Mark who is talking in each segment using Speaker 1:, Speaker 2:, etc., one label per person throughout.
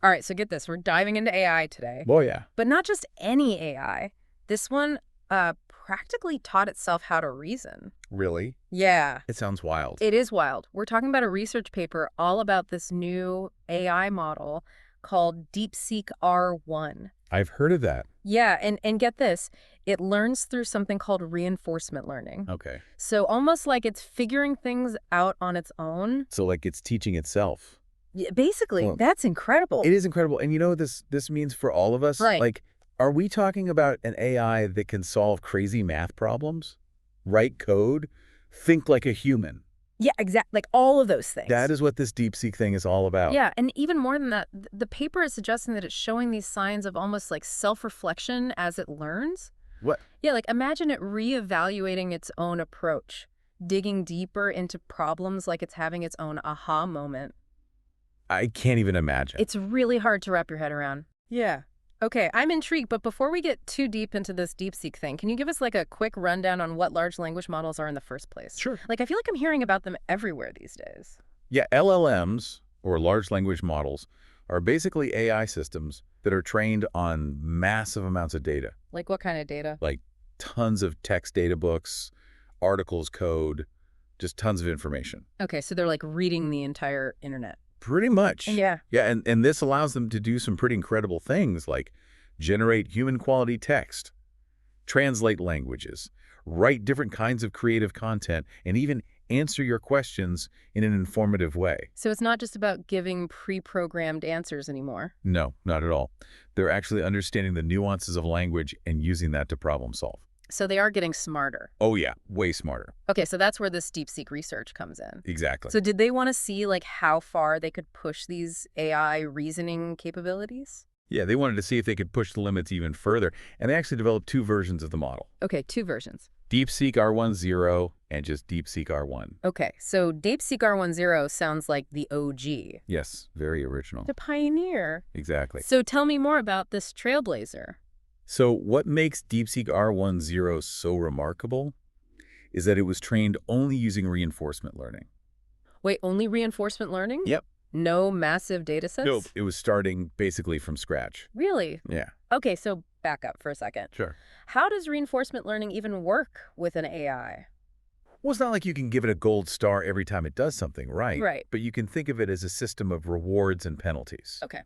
Speaker 1: All right, so get this. We're diving into AI today.
Speaker 2: Oh, yeah.
Speaker 1: But not just any AI. This one practically taught itself how to reason.
Speaker 2: Really?
Speaker 1: Yeah,
Speaker 2: It sounds wild.
Speaker 1: it is wild. We're talking about a research paper all about this new AI model called DeepSeek-R1.
Speaker 2: I've heard of that.
Speaker 1: Yeah, and get this. It learns through something called reinforcement learning.
Speaker 2: Okay.
Speaker 1: So almost like it's figuring things out on its own.
Speaker 2: So, like, it's teaching itself.
Speaker 1: Basically,
Speaker 2: Well,
Speaker 1: that's incredible.
Speaker 2: It is incredible. And you know what this means for all of us?
Speaker 1: Right.
Speaker 2: Like, are we talking about an AI that can solve crazy math problems? Write code? Think like a human?
Speaker 1: Yeah, exactly. Like all of those things.
Speaker 2: That is what this DeepSeek thing is all about.
Speaker 1: Yeah, and even more than that, the paper is suggesting that it's showing these signs of almost like self-reflection as it learns.
Speaker 2: What?
Speaker 1: Yeah, like imagine it reevaluating its own approach, digging deeper into problems like it's having its own aha moment.
Speaker 2: I can't even imagine.
Speaker 1: It's really hard to wrap your head around. Yeah. Okay, I'm intrigued, but before we get too deep into this DeepSeek thing, can you give us like a quick rundown on what large language models are in the first place?
Speaker 2: Sure.
Speaker 1: Like, I feel like I'm hearing about them everywhere these days.
Speaker 2: Yeah, LLMs, or large language models, are basically AI systems that are trained on massive amounts of data,
Speaker 1: Like what kind of data?
Speaker 2: like tons of text data books, articles, code, just tons of information.
Speaker 1: Okay, so they're like reading the entire internet.
Speaker 2: Pretty much.
Speaker 1: Yeah.
Speaker 2: Yeah, and this allows them to do some pretty incredible things like generate human-quality text, translate languages, write different kinds of creative content, and even answer your questions in an informative way.
Speaker 1: So it's not just about giving pre-programmed answers anymore.
Speaker 2: No, not at all. They're actually understanding the nuances of language and using that to problem solve.
Speaker 1: So they are getting smarter.
Speaker 2: Oh yeah, way smarter.
Speaker 1: Okay, so that's where this DeepSeek research comes in.
Speaker 2: Exactly.
Speaker 1: So did they want to see like how far they could push these AI reasoning capabilities?
Speaker 2: Yeah, they wanted to see if they could push the limits even further, and they actually developed two versions of the model.
Speaker 1: Okay, two versions.
Speaker 2: DeepSeek-R1 and just DeepSeek-R1.
Speaker 1: Okay, so DeepSeek-R1 sounds like the OG.
Speaker 2: Yes, very original.
Speaker 1: The pioneer.
Speaker 2: Exactly.
Speaker 1: So tell me more about this trailblazer.
Speaker 2: So what makes DeepSeek-R1 so remarkable is that it was trained only using reinforcement learning.
Speaker 1: Wait, only reinforcement learning?
Speaker 2: Yep.
Speaker 1: No massive data sets?
Speaker 2: Nope. It was starting basically from scratch.
Speaker 1: Really?
Speaker 2: Yeah.
Speaker 1: Okay, so back up for a second.
Speaker 2: Sure.
Speaker 1: How does reinforcement learning even work with an AI?
Speaker 2: Well, it's not like you can give it a gold star every time it does something, right?
Speaker 1: Right.
Speaker 2: But you can think of it as a system of rewards and penalties.
Speaker 1: Okay.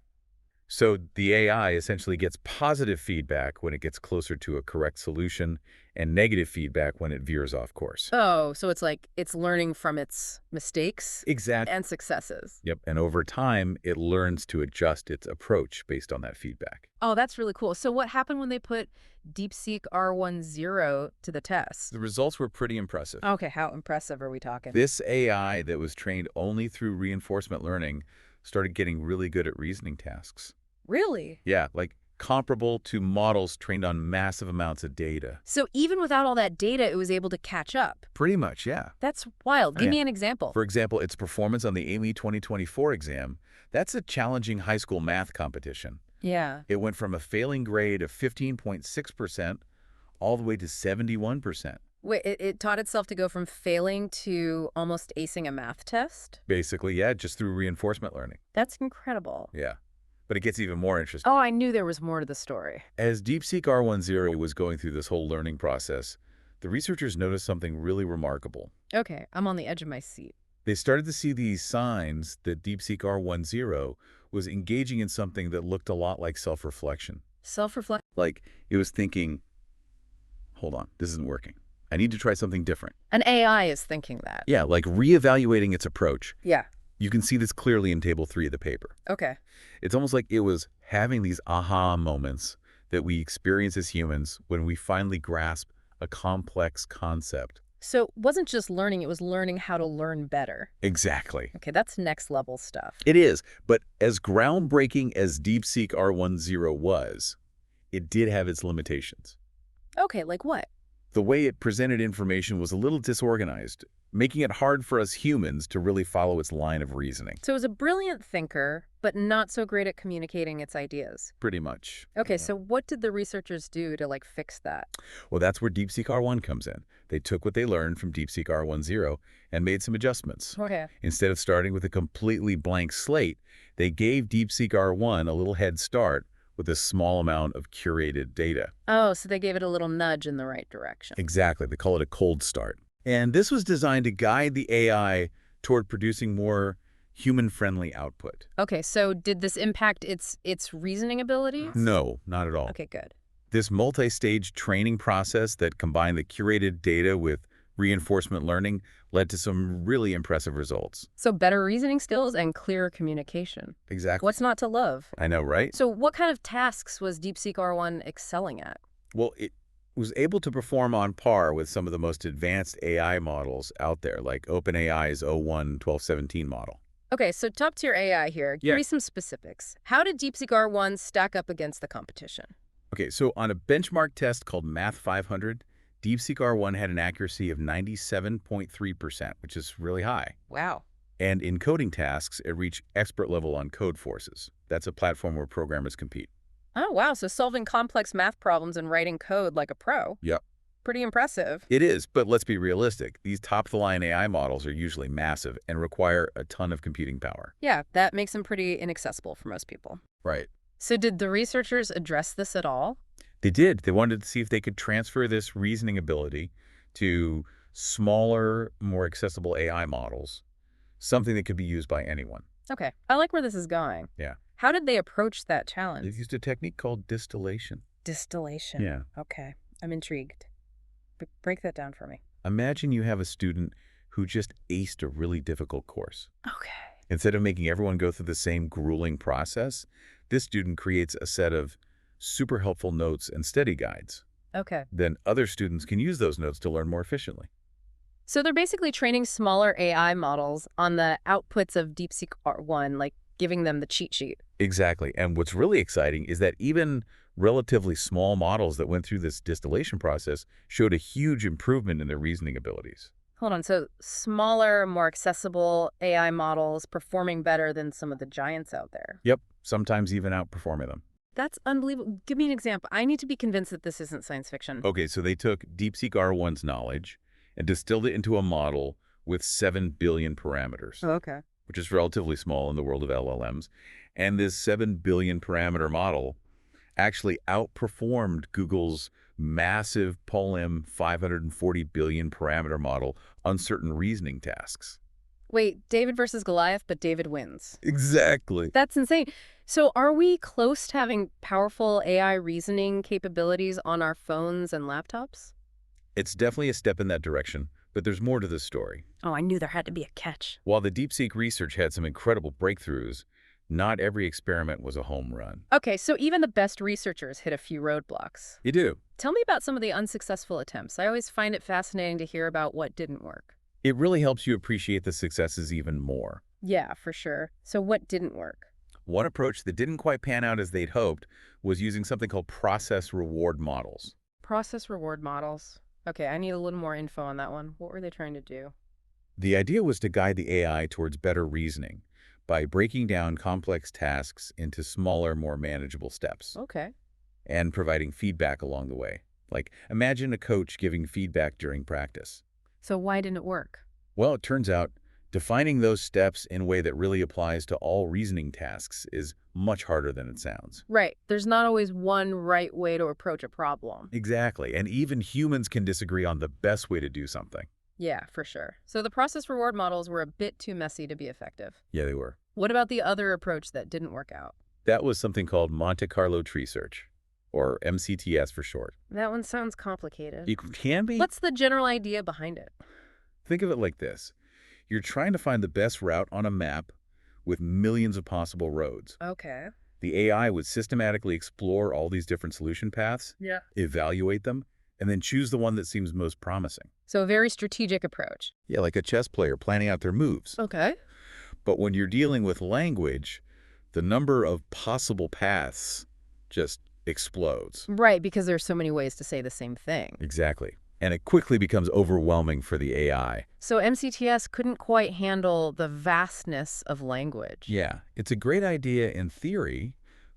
Speaker 2: So the AI essentially gets positive feedback when it gets closer to a correct solution and negative feedback when it veers off course.
Speaker 1: Oh, so it's like it's learning from its mistakes
Speaker 2: Exactly.
Speaker 1: and successes.
Speaker 2: Yep. And over time, it learns to adjust its approach based on that feedback.
Speaker 1: Oh, that's really cool. So what happened when they put DeepSeek-R1 to the test?
Speaker 2: The results were pretty impressive.
Speaker 1: Okay, how impressive are we talking?
Speaker 2: This AI that was trained only through reinforcement learning started getting really good at reasoning tasks.
Speaker 1: Really?
Speaker 2: Yeah, like comparable to models trained on massive amounts of data.
Speaker 1: So even without all that data, it was able to catch up.
Speaker 2: Pretty much, yeah.
Speaker 1: That's wild.
Speaker 2: Oh,
Speaker 1: Give
Speaker 2: yeah.
Speaker 1: me an example.
Speaker 2: For example, its performance on the AIME 2024 exam, that's a challenging high school math competition.
Speaker 1: Yeah.
Speaker 2: It went from a failing grade of 15.6% all the way to 71%.
Speaker 1: Wait, it taught itself to go from failing to almost acing a math test?
Speaker 2: Basically, yeah, just through reinforcement learning.
Speaker 1: That's incredible.
Speaker 2: Yeah. But it gets even more interesting.
Speaker 1: Oh, I knew there was more to the story.
Speaker 2: As DeepSeek-R1 was going through this whole learning process, the researchers noticed something really remarkable.
Speaker 1: Okay, I'm on the edge of my seat.
Speaker 2: They started to see these signs that DeepSeek-R1 was engaging in something that looked a lot like self-reflection.
Speaker 1: Self-reflect.
Speaker 2: Like it was thinking, hold on, this isn't working. I need to try something different.
Speaker 1: An AI is thinking that.
Speaker 2: Yeah, like reevaluating its approach.
Speaker 1: Yeah.
Speaker 2: You can see this clearly in Table 3 of the paper.
Speaker 1: Okay.
Speaker 2: It's almost like it was having these aha moments that we experience as humans when we finally grasp a complex concept.
Speaker 1: So it wasn't just learning, it was learning how to learn better.
Speaker 2: Exactly.
Speaker 1: Okay, that's next level stuff.
Speaker 2: It is, but as groundbreaking as DeepSeek-R1 was, it did have its limitations.
Speaker 1: Okay, like what?
Speaker 2: The way it presented information was a little disorganized. making it hard for us humans to really follow its line of reasoning.
Speaker 1: So it was a brilliant thinker, but not so great at communicating its ideas.
Speaker 2: Pretty much.
Speaker 1: Okay, so what did the researchers do to, like, fix that?
Speaker 2: Well, that's where DeepSeek-R1 comes in. They took what they learned from DeepSeek-R1.0 and made some adjustments.
Speaker 1: Okay.
Speaker 2: Instead of starting with a completely blank slate, they gave DeepSeek-R1 a little head start with a small amount of curated data.
Speaker 1: Oh, so they gave it a little nudge in the right direction.
Speaker 2: Exactly. They call it a cold start. And this was designed to guide the AI toward producing more human-friendly output.
Speaker 1: Okay, so did this impact its reasoning abilities?
Speaker 2: No, not at all.
Speaker 1: Okay, good.
Speaker 2: This multi-stage training process that combined the curated data with reinforcement learning led to some really impressive results.
Speaker 1: So better reasoning skills and clearer communication.
Speaker 2: Exactly.
Speaker 1: What's not to love?
Speaker 2: I know, right?
Speaker 1: So what kind of tasks was DeepSeek-R1 excelling at?
Speaker 2: Well, it was able to perform on par with some of the most advanced AI models out there, like OpenAI's O1-1217 model.
Speaker 1: Okay, so top-tier AI here. Give
Speaker 2: Yeah.
Speaker 1: me some specifics. How did DeepSeek-R1 stack up against the competition?
Speaker 2: Okay, so on a benchmark test called Math 500, DeepSeek-R1 had an accuracy of 97.3%, which is really high.
Speaker 1: Wow.
Speaker 2: And in coding tasks, it reached expert level on Code Forces. That's a platform where programmers compete.
Speaker 1: Oh, wow. So solving complex math problems and writing code like a pro.
Speaker 2: Yep.
Speaker 1: Pretty impressive.
Speaker 2: It is, but let's be realistic. These top-of-the-line AI models are usually massive and require a ton of computing power.
Speaker 1: Yeah, that makes them pretty inaccessible for most people.
Speaker 2: Right.
Speaker 1: So did the researchers address this at all?
Speaker 2: They did. They wanted to see if they could transfer this reasoning ability to smaller, more accessible AI models, something that could be used by anyone.
Speaker 1: Okay, I like where this is going.
Speaker 2: Yeah.
Speaker 1: How did they approach that
Speaker 2: They
Speaker 1: challenge?
Speaker 2: used a technique called distillation.
Speaker 1: Distillation.
Speaker 2: Yeah.
Speaker 1: Okay, I'm intrigued. Break that down for me.
Speaker 2: Imagine you have a student who just aced a really difficult course.
Speaker 1: Okay.
Speaker 2: Instead of making everyone go through the same grueling process, this student creates a set of super helpful notes and study guides.
Speaker 1: Okay.
Speaker 2: Then other students can use those notes to learn more efficiently.
Speaker 1: So they're basically training smaller AI models on the outputs of DeepSeek-R1, like giving them the cheat sheet.
Speaker 2: Exactly. And what's really exciting is that even relatively small models that went through this distillation process showed a huge improvement in their reasoning abilities.
Speaker 1: Hold on, so smaller, more accessible AI models performing better than some of the giants out there.
Speaker 2: Yep, sometimes even outperforming them.
Speaker 1: That's unbelievable. Give me an example. I need to be convinced that this isn't science fiction.
Speaker 2: Okay, so they took DeepSeek-R1's knowledge and distilled it into a model with 7 billion parameters,
Speaker 1: Okay.
Speaker 2: which is relatively small in the world of LLMs. And this 7 billion parameter model actually outperformed Google's massive PolM 540 billion parameter model on certain reasoning tasks.
Speaker 1: Wait, David versus Goliath, but David wins.
Speaker 2: Exactly.
Speaker 1: That's insane. So are we close to having powerful AI reasoning capabilities on our phones and laptops?
Speaker 2: It's definitely a step in that direction, but there's more to this story.
Speaker 1: Oh, I knew there had to be a catch.
Speaker 2: While the DeepSeek research had some incredible breakthroughs, not every experiment was a home run.
Speaker 1: Okay, so even the best researchers hit a few roadblocks.
Speaker 2: You do.
Speaker 1: Tell me about some of the unsuccessful attempts. I always find it fascinating to hear about what didn't work.
Speaker 2: It really helps you appreciate the successes even more.
Speaker 1: Yeah, for sure. So what didn't work?
Speaker 2: One approach that didn't quite pan out as they'd hoped was using something called process reward models.
Speaker 1: Process reward models. Okay, I need a little more info on that one. What were they trying to do?
Speaker 2: The idea was to guide the AI towards better reasoning by breaking down complex tasks into smaller, more manageable steps
Speaker 1: Okay.
Speaker 2: and providing feedback along the way. Like, imagine a coach giving feedback during practice.
Speaker 1: So why didn't it work?
Speaker 2: Well, it turns out defining those steps in a way that really applies to all reasoning tasks is much harder than it sounds.
Speaker 1: Right. There's not always one right way to approach a problem.
Speaker 2: Exactly. And even humans can disagree on the best way to do something.
Speaker 1: Yeah, for sure. So the process reward models were a bit too messy to be effective.
Speaker 2: Yeah, they were.
Speaker 1: What about the other approach that didn't work out?
Speaker 2: That was something called Monte Carlo tree search, or MCTS for short.
Speaker 1: That one sounds complicated.
Speaker 2: It can be.
Speaker 1: What's the general idea behind it?
Speaker 2: Think of it like this. You're trying to find the best route on a map with millions of possible roads.
Speaker 1: Okay.
Speaker 2: The AI would systematically explore all these different solution paths,
Speaker 1: Yeah.
Speaker 2: evaluate them, and then choose the one that seems most promising.
Speaker 1: So a very strategic approach.
Speaker 2: Yeah, like a chess player planning out their moves.
Speaker 1: Okay.
Speaker 2: But when you're dealing with language, the number of possible paths just explodes.
Speaker 1: Right, because there's so many ways to say the same thing.
Speaker 2: Exactly. and it quickly becomes overwhelming for the AI.
Speaker 1: So MCTS couldn't quite handle the vastness of language.
Speaker 2: Yeah, it's a great idea in theory,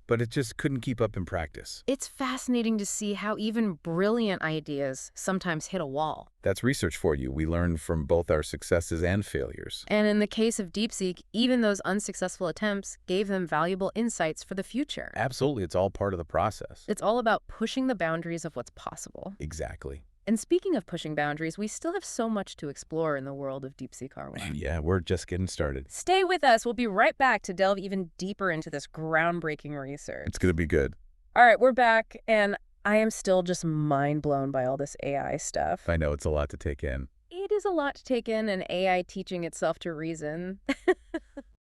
Speaker 2: but it just couldn't keep up in practice.
Speaker 1: It's fascinating to see how even brilliant ideas sometimes hit a wall.
Speaker 2: That's research for you. We learn from both our successes and failures.
Speaker 1: And in the case of DeepSeek, even those unsuccessful attempts gave them valuable insights for the future.
Speaker 2: Absolutely, it's all part of the process.
Speaker 1: It's all about pushing the boundaries of what's possible.
Speaker 2: Exactly.
Speaker 1: And speaking of pushing boundaries, we still have so much to explore in the world of DeepSeek-R1.
Speaker 2: Yeah, we're just getting started.
Speaker 1: Stay with us. We'll be right back to delve even deeper into this groundbreaking research.
Speaker 2: It's going to be good.
Speaker 1: All right, we're back, and I am still just mind blown by all this AI stuff.
Speaker 2: I know it's a lot to take in.
Speaker 1: It is a lot to take in, an AI teaching itself to reason.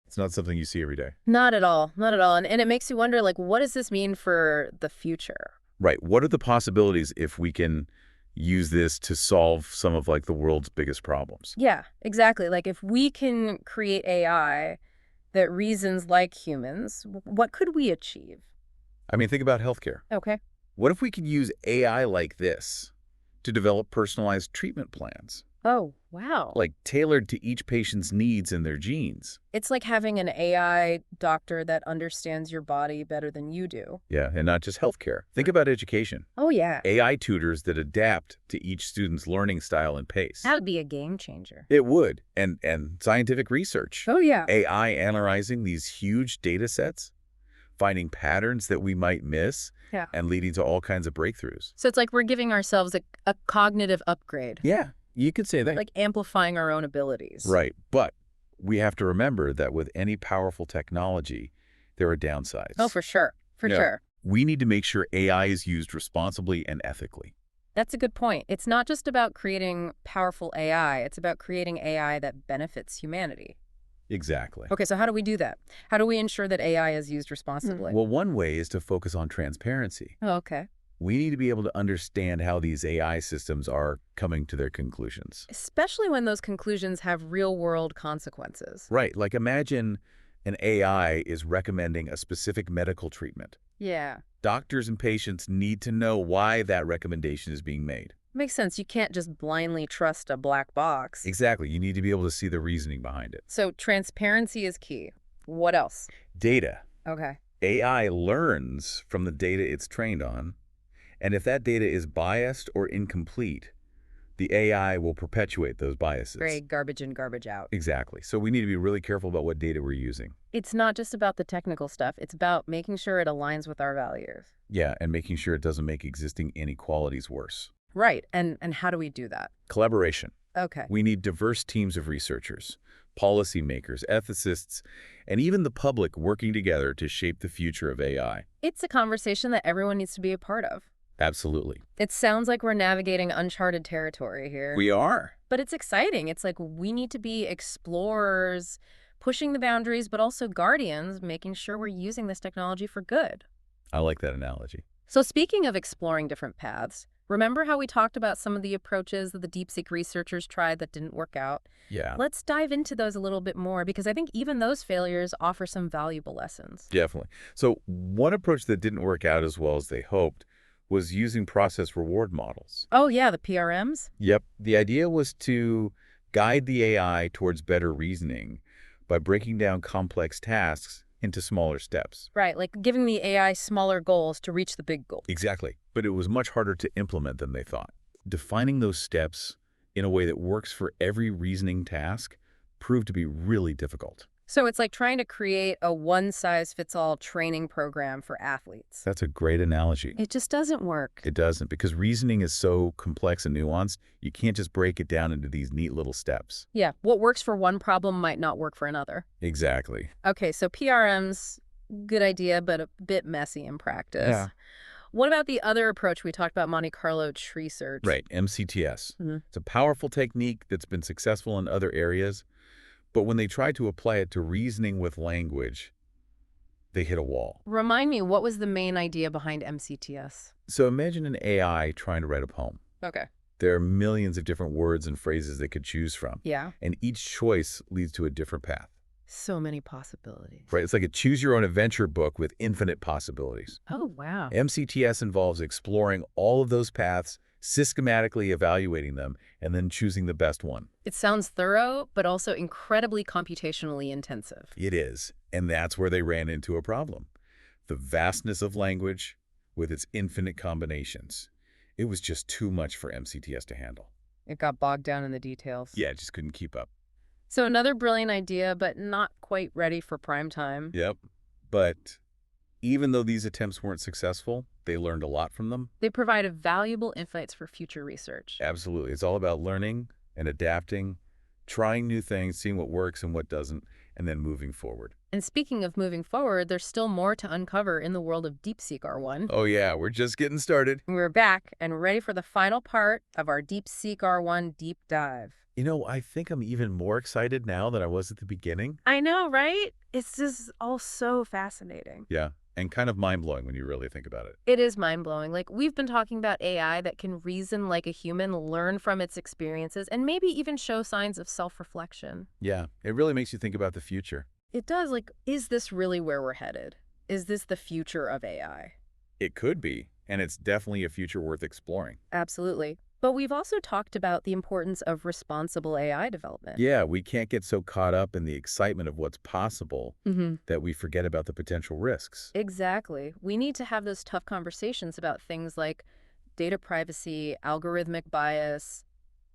Speaker 2: It's not something you see every day.
Speaker 1: Not at all. Not at all. And it makes you wonder, like, what does this mean for the future?
Speaker 2: Right. What are the possibilities if we can use this to solve some of like the world's biggest problems?
Speaker 1: Yeah, exactly. Like if we can create AI that reasons like humans, what could we achieve?
Speaker 2: I mean, think about healthcare.
Speaker 1: Okay.
Speaker 2: What if we could use AI like this to develop personalized treatment plans,
Speaker 1: Oh, wow.
Speaker 2: like tailored to each patient's needs and their genes?
Speaker 1: It's like having an AI doctor that understands your body better than you do.
Speaker 2: Yeah, and not just healthcare. Think about education.
Speaker 1: Oh, yeah.
Speaker 2: AI tutors that adapt to each student's learning style and pace.
Speaker 1: That would be a game changer.
Speaker 2: It would. And scientific research.
Speaker 1: Oh, yeah.
Speaker 2: AI analyzing these huge data sets, finding patterns that we might miss,
Speaker 1: Yeah.
Speaker 2: and leading to all kinds of breakthroughs.
Speaker 1: So it's like we're giving ourselves a cognitive upgrade,
Speaker 2: Yeah, you could say that.
Speaker 1: like amplifying our own abilities.
Speaker 2: Right, but we have to remember that with any powerful technology, there are downsides.
Speaker 1: Oh, for sure. For
Speaker 2: Yeah.
Speaker 1: sure.
Speaker 2: We need to make sure AI is used responsibly and ethically.
Speaker 1: That's a good point. It's not just about creating powerful AI. It's about creating AI that benefits humanity.
Speaker 2: Exactly.
Speaker 1: Okay, so how do we do that? How do we ensure that AI is used responsibly?
Speaker 2: Well, one way is to focus on transparency.
Speaker 1: Oh, okay.
Speaker 2: We need to be able to understand how these AI systems are coming to their conclusions.
Speaker 1: Especially when those conclusions have real-world consequences.
Speaker 2: Right, like imagine an AI is recommending a specific medical treatment.
Speaker 1: Yeah.
Speaker 2: Doctors and patients need to know why that recommendation is being made.
Speaker 1: Makes sense. You can't just blindly trust a black box.
Speaker 2: Exactly. You need to be able to see the reasoning behind it.
Speaker 1: So transparency is key. What else?
Speaker 2: Data.
Speaker 1: Okay.
Speaker 2: AI learns from the data it's trained on, and if that data is biased or incomplete, the AI will perpetuate those biases.
Speaker 1: Very garbage in, garbage out.
Speaker 2: Exactly. So we need to be really careful about what data we're using.
Speaker 1: It's not just about the technical stuff. It's about making sure it aligns with our values.
Speaker 2: Yeah, and making sure it doesn't make existing inequalities worse.
Speaker 1: Right. And how do we do that?
Speaker 2: Collaboration.
Speaker 1: Okay.
Speaker 2: We need diverse teams of researchers, policymakers, ethicists, and even the public working together to shape the future of AI.
Speaker 1: It's a conversation that everyone needs to be a part of.
Speaker 2: Absolutely.
Speaker 1: It sounds like we're navigating uncharted territory here.
Speaker 2: We are.
Speaker 1: But it's exciting. It's like we need to be explorers, pushing the boundaries, but also guardians, making sure we're using this technology for good.
Speaker 2: I like that analogy.
Speaker 1: So speaking of exploring different paths, remember how we talked about some of the approaches that the DeepSeek researchers tried that didn't work out?
Speaker 2: Yeah,
Speaker 1: Let's dive into those a little bit more because I think even those failures offer some valuable lessons.
Speaker 2: definitely. So one approach that didn't work out as well as they hoped was using process reward models.
Speaker 1: Oh, yeah, the PRMs?
Speaker 2: Yep. The idea was to guide the AI towards better reasoning by breaking down complex tasks into smaller steps.
Speaker 1: Right, like giving the AI smaller goals to reach the big goal.
Speaker 2: Exactly. But it was much harder to implement than they thought. Defining those steps in a way that works for every reasoning task proved to be really difficult.
Speaker 1: So it's like trying to create a one-size-fits-all training program for athletes.
Speaker 2: That's a great analogy.
Speaker 1: It just doesn't work.
Speaker 2: It doesn't, because reasoning is so complex and nuanced, you can't just break it down into these neat little steps.
Speaker 1: Yeah, what works for one problem might not work for another.
Speaker 2: Exactly.
Speaker 1: Okay, so PRMs, good idea, but a bit messy in practice.
Speaker 2: Yeah.
Speaker 1: What about the other approach we talked about, Monte Carlo tree search?
Speaker 2: Right, MCTS.
Speaker 1: Mhm.
Speaker 2: It's a powerful technique that's been successful in other areas, but when they tried to apply it to reasoning with language, they hit a wall.
Speaker 1: Remind me, what was the main idea behind MCTS?
Speaker 2: So imagine an AI trying to write a poem.
Speaker 1: Okay.
Speaker 2: There are millions of different words and phrases they could choose from,
Speaker 1: Yeah.
Speaker 2: and each choice leads to a different path.
Speaker 1: So many possibilities.
Speaker 2: Right? It's like a choose-your-own-adventure book with infinite possibilities.
Speaker 1: Oh, wow.
Speaker 2: MCTS involves exploring all of those paths systematically evaluating them, and then choosing the best one.
Speaker 1: It sounds thorough, but also incredibly computationally intensive.
Speaker 2: It is, and that's where they ran into a problem. The vastness of language with its infinite combinations. It was just too much for MCTS to handle.
Speaker 1: It got bogged down in the details.
Speaker 2: Yeah, it just couldn't keep up.
Speaker 1: So another brilliant idea, but not quite ready for prime time.
Speaker 2: Yep. But even though these attempts weren't successful, they learned a lot from them.
Speaker 1: They provided valuable insights for future research.
Speaker 2: Absolutely. It's all about learning and adapting, trying new things, seeing what works and what doesn't, and then moving forward.
Speaker 1: And speaking of moving forward, there's still more to uncover in the world of DeepSeek-R1.
Speaker 2: Oh yeah, we're just getting started.
Speaker 1: We're back and ready for the final part of our DeepSeek-R1 deep dive.
Speaker 2: You know, I think I'm even more excited now than I was at the beginning.
Speaker 1: I know, right? It's just all so fascinating.
Speaker 2: Yeah, and kind of mind-blowing when you really think about it.
Speaker 1: It is mind-blowing. Like, we've been talking about AI that can reason like a human, learn from its experiences, and maybe even show signs of self-reflection.
Speaker 2: Yeah, it really makes you think about the future.
Speaker 1: It does. Like, is this really where we're headed? Is this the future of AI?
Speaker 2: It could be, and it's definitely a future worth exploring.
Speaker 1: Absolutely. But we've also talked about the importance of responsible AI development.
Speaker 2: Yeah, we can't get so caught up in the excitement of what's possible that we forget about the potential risks.
Speaker 1: Exactly. We need to have those tough conversations about things like data privacy, algorithmic bias,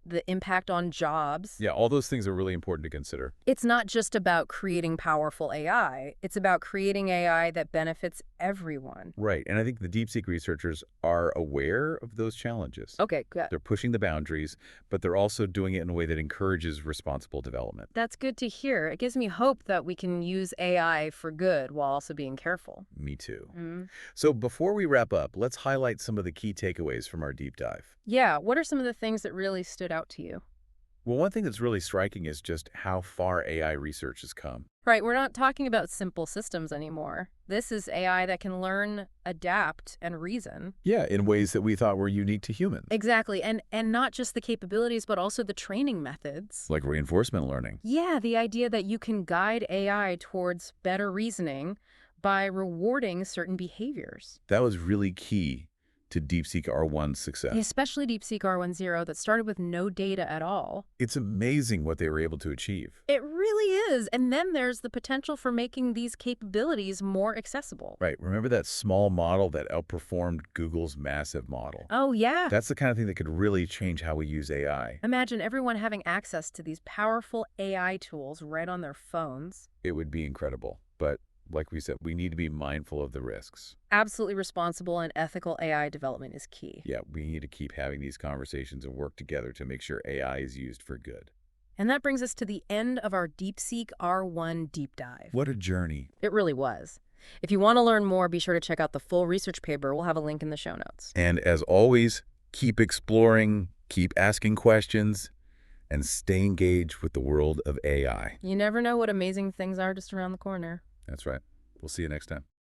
Speaker 1: the impact on jobs.
Speaker 2: Yeah, all those things are really important to consider.
Speaker 1: It's not just about creating powerful AI. It's about creating AI that benefits everyone.
Speaker 2: Right, and I think the DeepSeek researchers are aware of those challenges.
Speaker 1: Okay, good.
Speaker 2: They're pushing the boundaries, but they're also doing it in a way that encourages responsible development.
Speaker 1: That's good to hear. It gives me hope that we can use AI for good while also being careful.
Speaker 2: Me too. So before we wrap up, let's highlight some of the key takeaways from our deep dive.
Speaker 1: Yeah, what are some of the things that really stood out to you?
Speaker 2: Well, one thing that's really striking is just how far AI research has come.
Speaker 1: Right, we're not talking about simple systems anymore. This is AI that can learn, adapt, and reason.
Speaker 2: Yeah, in ways that we thought were unique to humans.
Speaker 1: Exactly, and not just the capabilities, but also the training methods.
Speaker 2: Like reinforcement learning.
Speaker 1: Yeah, the idea that you can guide AI towards better reasoning by rewarding certain behaviors.
Speaker 2: That was really key to DeepSeek-R1's success.
Speaker 1: Especially DeepSeek-R1 that started with no data at all.
Speaker 2: It's amazing what they were able to achieve.
Speaker 1: It really is. And then there's the potential for making these capabilities more accessible.
Speaker 2: Right. Remember that small model that outperformed Google's massive model?
Speaker 1: Oh, yeah.
Speaker 2: That's the kind of thing that could really change how we use AI.
Speaker 1: Imagine everyone having access to these powerful AI tools right on their phones.
Speaker 2: It would be incredible. But like we said, we need to be mindful of the risks.
Speaker 1: Absolutely responsible and ethical AI development is key.
Speaker 2: Yeah, we need to keep having these conversations and work together to make sure AI is used for good.
Speaker 1: And that brings us to the end of our DeepSeek-R1 deep dive.
Speaker 2: What a journey.
Speaker 1: It really was. If you want to learn more, be sure to check out the full research paper. We'll have a link in the show notes.
Speaker 2: And as always, keep exploring, keep asking questions, and stay engaged with the world of AI.
Speaker 1: You never know what amazing things are just around the corner.
Speaker 2: That's right. We'll see you next time.